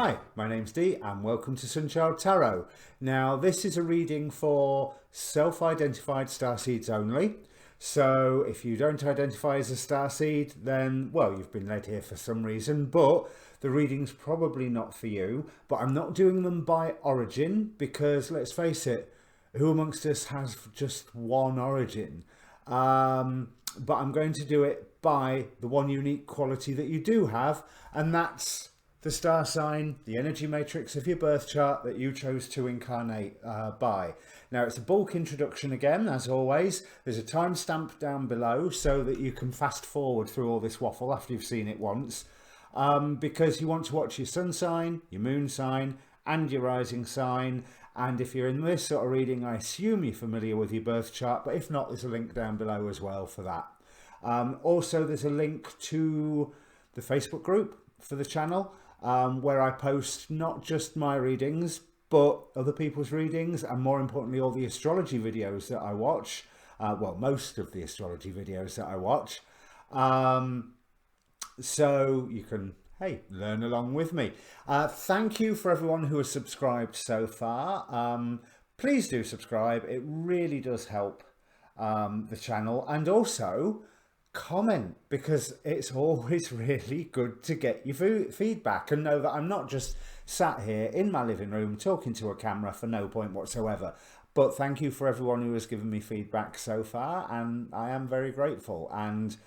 Hi, my name's Dee and welcome to Sunchild Tarot. Now this is a reading for self-identified starseeds only. So if you don't identify as a starseed, then, well, you've been led here for some reason, but the reading's probably not for you. But I'm not doing them by origin because, let's face it, who amongst us has just one origin? But I'm going to do it by the one unique quality that you do have, and that's the star sign, the energy matrix of your birth chart that you chose to incarnate by. Now, it's a bulk introduction again, as always. There's a timestamp down below so that you can fast forward through all this waffle after you've seen it once, because you want to watch your sun sign, your moon sign, and your rising sign. And if you're in this sort of reading, I assume you're familiar with your birth chart, but if not, there's a link down below as well for that. Also, there's a link to the Facebook group for the channel, where I post not just my readings, but other people's readings, and more importantly, all the astrology videos that I watch. Well, most of the astrology videos that I watch. So you can, hey, learn along with me. Thank you for everyone who has subscribed so far. Please do subscribe. It really does help the channel. And also comment, because it's always really good to get your feedback and know that I'm not just sat here in my living room talking to a camera for no point whatsoever. But thank you for everyone who has given me feedback so far, and I am very grateful. And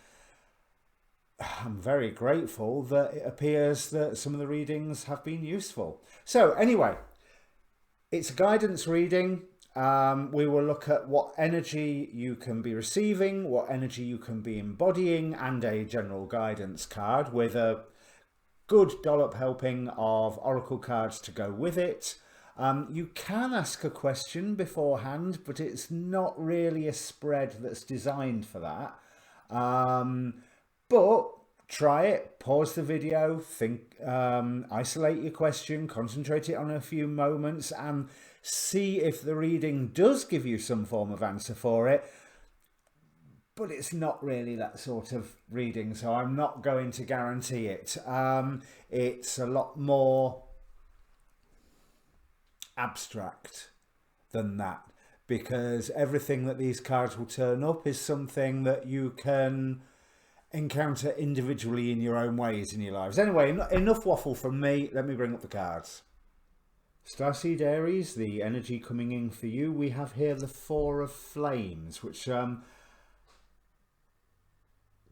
I'm very grateful that it appears that some of the readings have been useful. So anyway, it's a guidance reading. We will look at what energy you can be receiving, what energy you can be embodying, and a general guidance card with a good dollop helping of oracle cards to go with it. You can ask a question beforehand, but it's not really a spread that's designed for that. But try it, pause the video, think, isolate your question, concentrate it on a few moments, and see if the reading does give you some form of answer for it. But it's not really that sort of reading, so I'm not going to guarantee it. It's a lot more abstract than that, because everything that these cards will turn up is something that you can encounter individually in your own ways in your lives. Anyway, enough waffle from me. Let me bring up the cards. Starseed Aries, the energy coming in for you. We have here the Four of Flames, which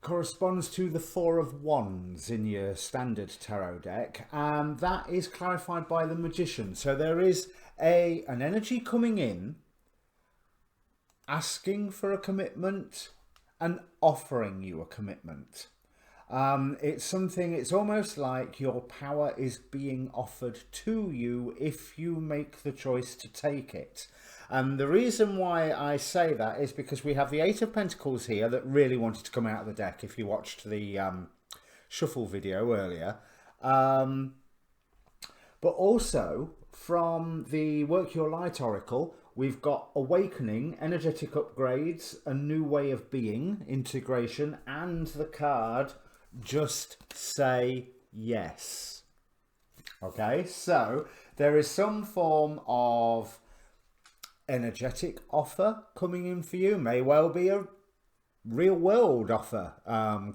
corresponds to the Four of Wands in your standard tarot deck, and that is clarified by the Magician. So there is an energy coming in, asking for a commitment and offering you a commitment. It's almost like your power is being offered to you if you make the choice to take it. And the reason why I say that is because we have the Eight of Pentacles here that really wanted to come out of the deck if you watched the shuffle video earlier. But also from the Work Your Light Oracle, we've got Awakening, Energetic Upgrades, A New Way of Being, Integration, and the card Just Say Yes. Okay, so there is some form of energetic offer coming in for you. May well be a real world offer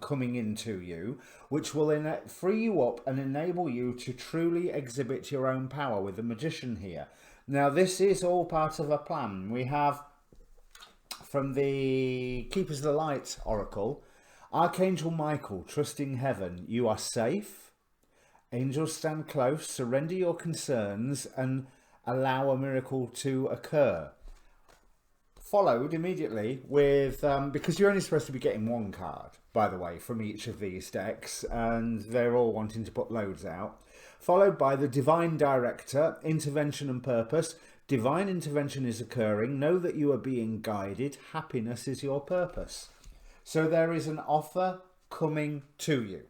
coming into you, which will free you up and enable you to truly exhibit your own power with the Magician here. Now, this is all part of a plan. We have, from the Keepers of the Light Oracle, Archangel Michael, trusting heaven, you are safe. Angels stand close, surrender your concerns and allow a miracle to occur. Followed immediately with, because you're only supposed to be getting one card, by the way, from each of these decks, and they're all wanting to put loads out. Followed by the Divine Director, Intervention and Purpose. Divine intervention is occurring. Know that you are being guided. Happiness is your purpose. So there is an offer coming to you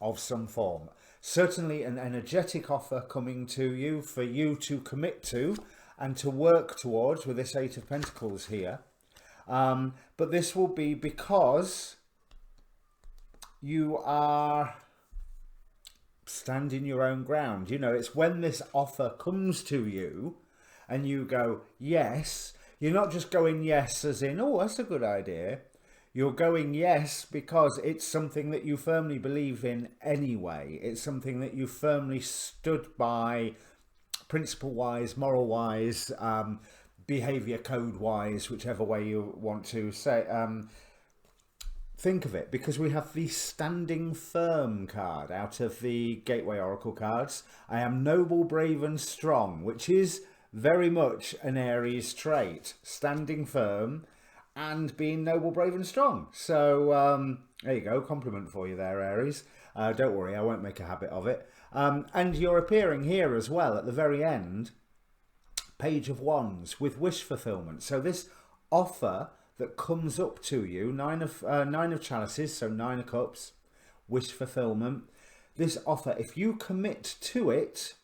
of some form. Certainly an energetic offer coming to you for you to commit to and to work towards with this Eight of Pentacles here. But this will be because you are stand in your own ground. You know, it's when this offer comes to you and you go, yes, you're not just going yes as in, oh, that's a good idea. You're going yes because it's something that you firmly believe in anyway. It's something that you firmly stood by, principle-wise, moral-wise, behaviour code-wise, whichever way you want to say. Think of it, because we have the Standing Firm card out of the Gateway Oracle cards. I am noble, brave and strong, which is very much an Aries trait. Standing firm and being noble, brave and strong. So there you go, compliment for you there, Aries. Don't worry, I won't make a habit of it. And you're appearing here as well at the very end, Page of Wands with wish fulfillment. So this offer that comes up to you, nine of chalices, so 9 of cups, wish fulfillment. This offer, if you commit to it,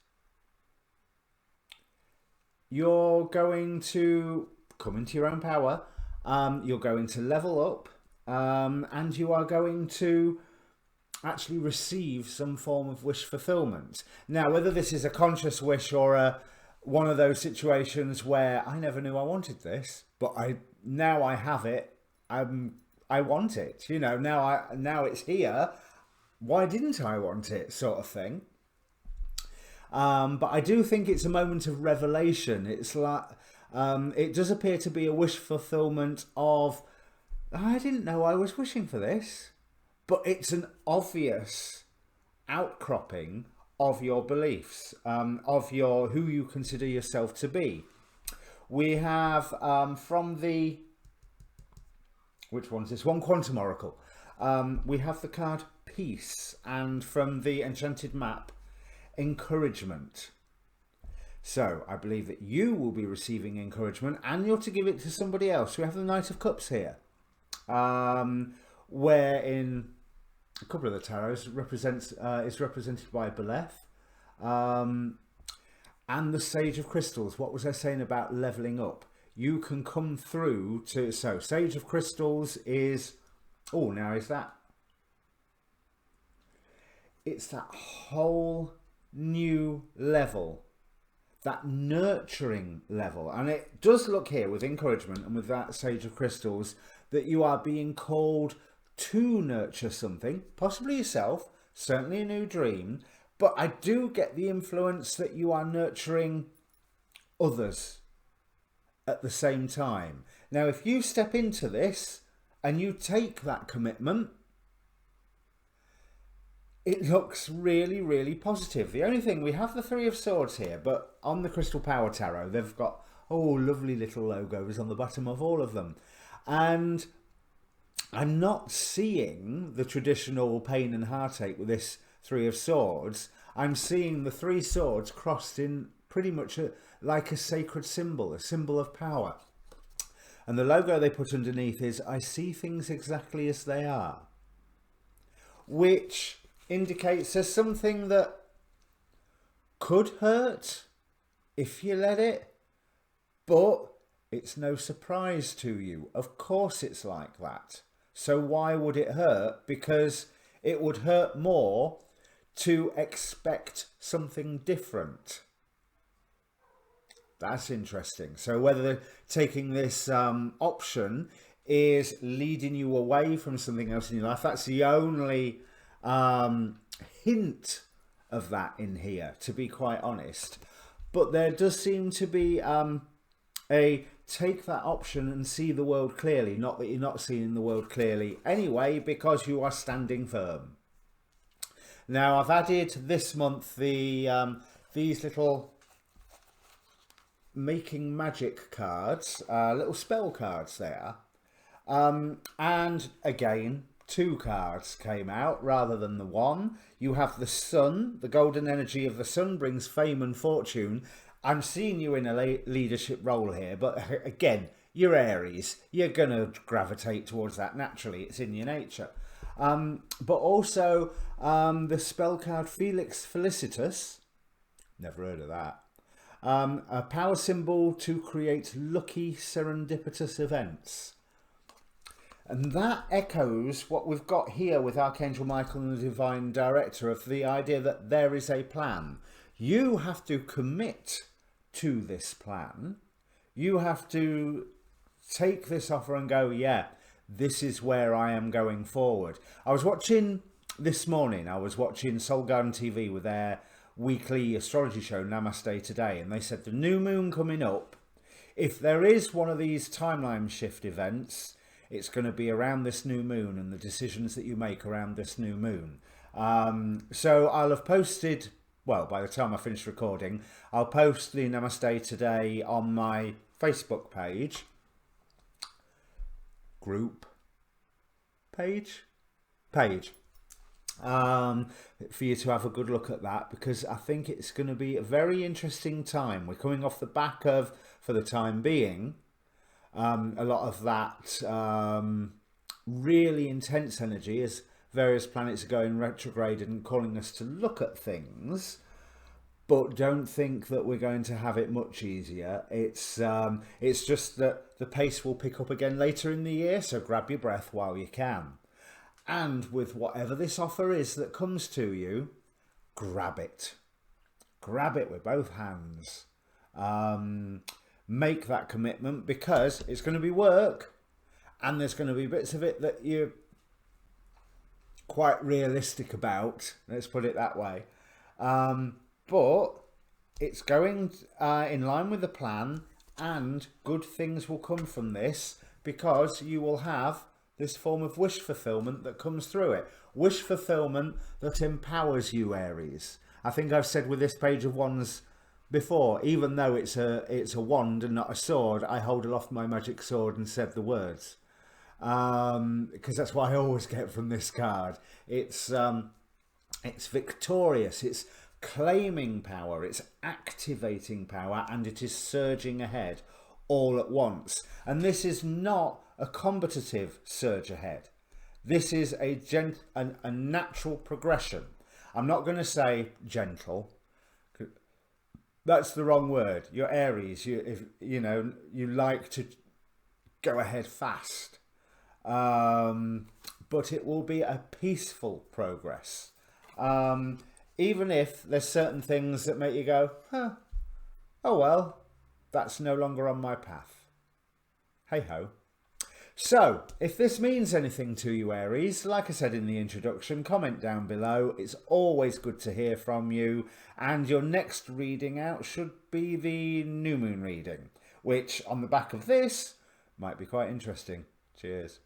you're going to come into your own power. You're going to level up, and you are going to actually receive some form of wish fulfillment. Now, whether this is a conscious wish or one of those situations where I never knew I wanted this, but now I have it. I want it. You know, now it's here. Why didn't I want it? Sort of thing. But I do think it's a moment of revelation. It's like it does appear to be a wish fulfillment of, I didn't know I was wishing for this, but it's an obvious outcropping of your beliefs, of who you consider yourself to be. We have from the, which one's this one? Quantum Oracle. We have the card Peace, and from the Enchanted Map, Encouragement. So I believe that you will be receiving encouragement, and you're to give it to somebody else. We have the Knight of Cups here, where in a couple of the tarots is represented by Beleth, and the Sage of Crystals. What was I saying about leveling up? You can come through to, so Sage of Crystals is, oh, now is that, it's that whole new level, that nurturing level. And it does look here with encouragement and with that Sage of Crystals that you are being called to nurture something, possibly yourself, certainly a new dream, but I do get the influence that you are nurturing others at the same time. Now, if you step into this and you take that commitment, it looks really, really positive. The only thing, we have the Three of Swords here, but on the Crystal Power Tarot, they've got, oh, lovely little logos on the bottom of all of them. And I'm not seeing the traditional pain and heartache with this Three of Swords. I'm seeing the 3 swords crossed in pretty much like a sacred symbol, a symbol of power. And the logo they put underneath is, I see things exactly as they are, which indicates there's something that could hurt if you let it, but it's no surprise to you. Of course it's like that. So why would it hurt? Because it would hurt more to expect something different. That's interesting. So whether taking this option is leading you away from something else in your life, that's the only hint of that in here, to be quite honest. But there does seem to be a take that option and see the world clearly. Not that you're not seeing the world clearly anyway, because you are standing firm. Now, I've added this month the these little making magic cards, little spell cards there. And again, 2 cards came out rather than the 1. You have the Sun. The golden energy of the Sun brings fame and fortune. I'm seeing you in a leadership role here, but again, you're Aries. You're going to gravitate towards that naturally. It's in your nature. But also the spell card Felix Felicitas. Never heard of that. A power symbol to create lucky serendipitous events. And that echoes what we've got here with Archangel Michael and the Divine Director, of the idea that there is a plan. You have to commit to this plan. You have to take this offer and go, yeah, this is where I am going forward. I was watching this morning, I was watching Soul Garden TV with their weekly astrology show, Namaste Today, and they said the new moon coming up, if there is one of these timeline shift events, it's going to be around this new moon and the decisions that you make around this new moon. So I'll have posted, well, by the time I finish recording, I'll post the Namaste Today on my Facebook page. Group? Page? For you to have a good look at that, because I think it's going to be a very interesting time. We're coming off the back of, for the time being, a lot of that really intense energy as various planets are going retrograde and calling us to look at things. But don't think that we're going to have it much easier. It's just that the pace will pick up again later in the year, so grab your breath while you can. And with whatever this offer is that comes to you, grab it. Grab it with both hands. Make that commitment, because it's going to be work, and there's going to be bits of it that you're quite realistic about. Let's put it that way. But it's going in line with the plan, and good things will come from this, because you will have this form of wish fulfillment that comes through it. Wish fulfillment that empowers you, Aries. I think I've said with this Page of Wands before, even though it's a wand and not a sword, I hold aloft my magic sword and said the words. Because that's what I always get from this card. It's victorious, it's claiming power, it's activating power, and it is surging ahead all at once. And this is not a combative surge ahead. This is a natural progression. I'm not going to say gentle. That's the wrong word. You're Aries. You like to go ahead fast. But it will be a peaceful progress. Even if there's certain things that make you go, oh well, that's no longer on my path. Hey ho. So, if this means anything to you, Aries, like I said in the introduction, comment down below. It's always good to hear from you. And your next reading out should be the new moon reading, which on the back of this might be quite interesting. Cheers.